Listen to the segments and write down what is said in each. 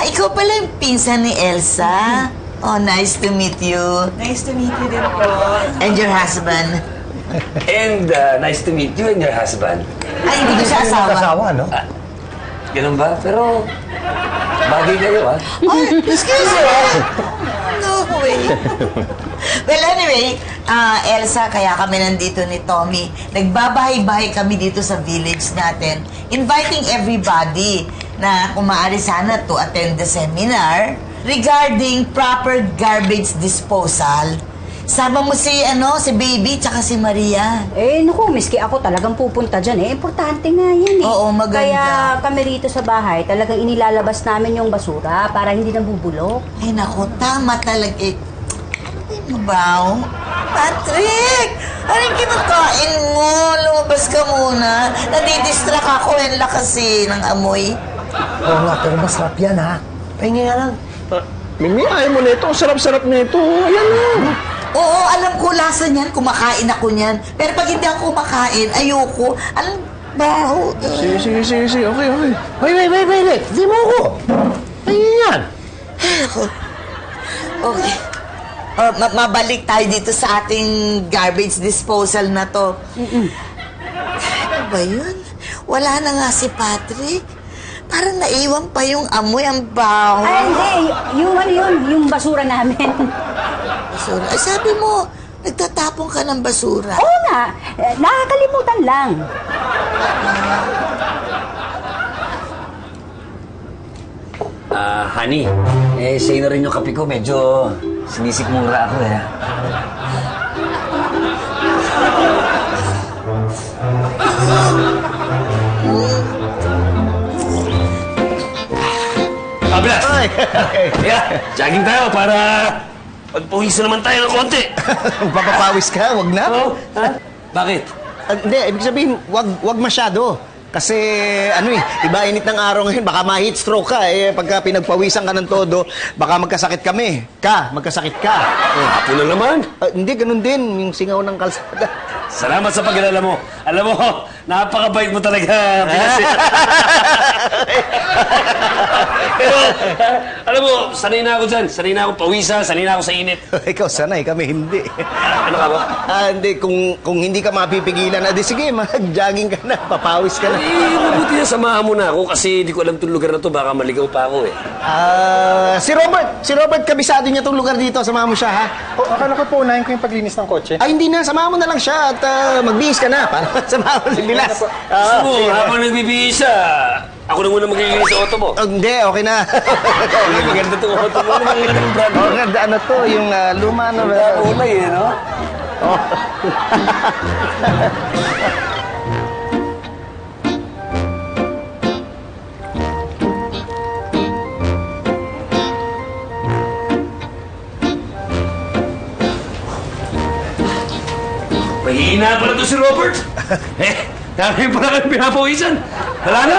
ikaw pala yung pinsan ni Elsa. Oh, nice to meet you. Nice to meet you din po. And your husband. And nice to meet you and your husband. Ay, hindi ko siya asawa. Asawa, no? Ganun ba? Pero bagay kayo, ha? Ay, excuse me. No way. Well, anyway, Elsa, kaya kami nandito ni Tommy. Nagbabahay-bahay kami dito sa village natin, inviting everybody na kung maaari sana to attend the seminar regarding proper garbage disposal. Sama mo si Baby, tsaka si Maria. Naku, miski ako talagang pupunta dyan Importante nga yan Oo, maganda. Kaya kami rito sa bahay, talagang inilalabas namin yung basura para hindi nabubulok. Ay, naku, tama talaga Ay, mabaw. Patrick! Anong kinakain mo? Lumabas ka muna. Nadidistract ako. Ang lakas ng amoy. Oo nga, pero masarap yan, ha? Pahingi nga lang. Mimi, ayaw mo na ito. Sarap-sarap na ito. Ayan na. Oo, alam ko lasa niyan. Kumakain ako niyan. Pero pag hindi ako kumakain, ayoko. Anong baho? Sige. Okay. Wait. Di mo ako. Pahingi yan. Okay. Mabalik tayo dito sa ating garbage disposal na to. Ano ba yun? Wala na nga si Patrick. Parang naiwan pa yung amoy, ang baho. Ay, hindi. Yung basura namin. Basura? Ay, sabi mo, nagtatapon ka ng basura. Oo nga. Nakakalimutan lang. Honey, sa'yo na rin yung kape ko. Medyo sinisikmura ako, Ablas! Jogging tayo para pagpawisan naman tayo ng konti. Papapawis ka, wag na. Oo? Bakit? Hindi, ibig sabihin, wag masyado. Kasi, iba init ng araw ngayon, baka ma-heat stroke ka. Pagka pinagpawisan ka ng todo, baka magkasakit kami. Magkasakit ka. Hapo na naman. Hindi, ganun din, yung singaw ng kalsada. Salamat sa pag-alala mo. Alam mo, napakabait mo talaga. Pero, alam mo, sanay na ako dyan. Sanay na ako pawisa, sanay na ako sa init. Ikaw sanay, kami hindi. Ano ka ba? Hindi, kung hindi ka mapipigilan, sige, mag-jogging ka na, papawis ka na. Mabuti na samahan mo na ako kasi hindi ko alam itong lugar na to. Baka maligaw pa ako Si Robert, kabisado niya itong lugar dito. Samahan mo siya, ha? Akala ko po unahin ko yung paglinis ng kotse. Ay, hindi na. Samahan mo na lang siya at magbihis ka na. Para samahan mo si Bilas. Gusto mo, habang nagbibihis siya, ako na muna maglilinis sa auto mo. Hindi, okay na. Okay, maganda itong auto mo. Ano yung brand mo? Ano to, yung luma, Ulay, no? Mahina pala to si Robert. Dami pala kayo pinapawisan. Wala na.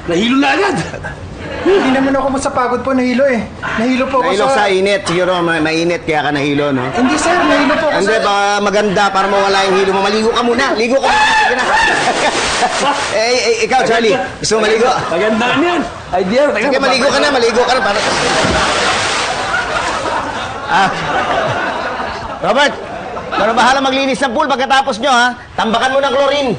Nahilo na agad. Hindi naman ako masapagod po, nahilo Nahilo po ako Nahilo sa init. Siguro mainit kaya ka nahilo, no? Hindi sir, nahilo po ako Hindi, baka maganda para mawala yung hilo mo. Maligo ka muna. Ligo ka muna. Sige na. Ikaw, Charlie. Gusto mo maligo? Magandaan yan. Idea. Sige, maligo ka na. Para... Robert, pero bahala maglinis ng pool pagkatapos nyo, ha? Tambakan mo ng chlorine.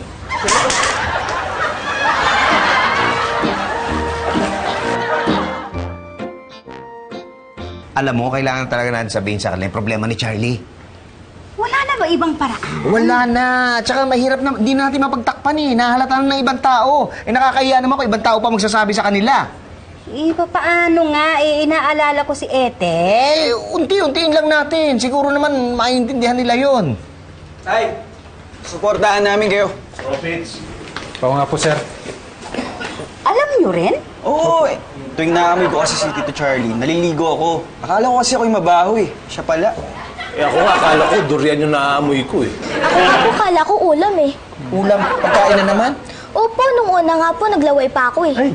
Alam mo, kailangan talaga natin sabihin sa kanila yung problema ni Charlie. Wala na ba ibang paraan? Wala na. Tsaka mahirap na, di natin mapagtakpan Nahalata na ng ibang tao. Nakakahiya naman kung ibang tao pa magsasabi sa kanila. Paano nga? Inaalala ko si Ethel. Unti-untiin lang natin. Siguro naman maintindihan nila yon. Ay, suportahan namin kayo. Oo nga po, sir. Alam niyo rin? Oo, tuwing naamoy ko kasi si Tito Charlie, naliligo ako. Akala ko kasi ako'y mabaho Siya pala. Ako nga, akala ko, durian yung naaamoy ko Ako nga po, kala ko ulam Ulam, pagkain na naman. Opo, nung una nga po, naglaway pa ako Ay!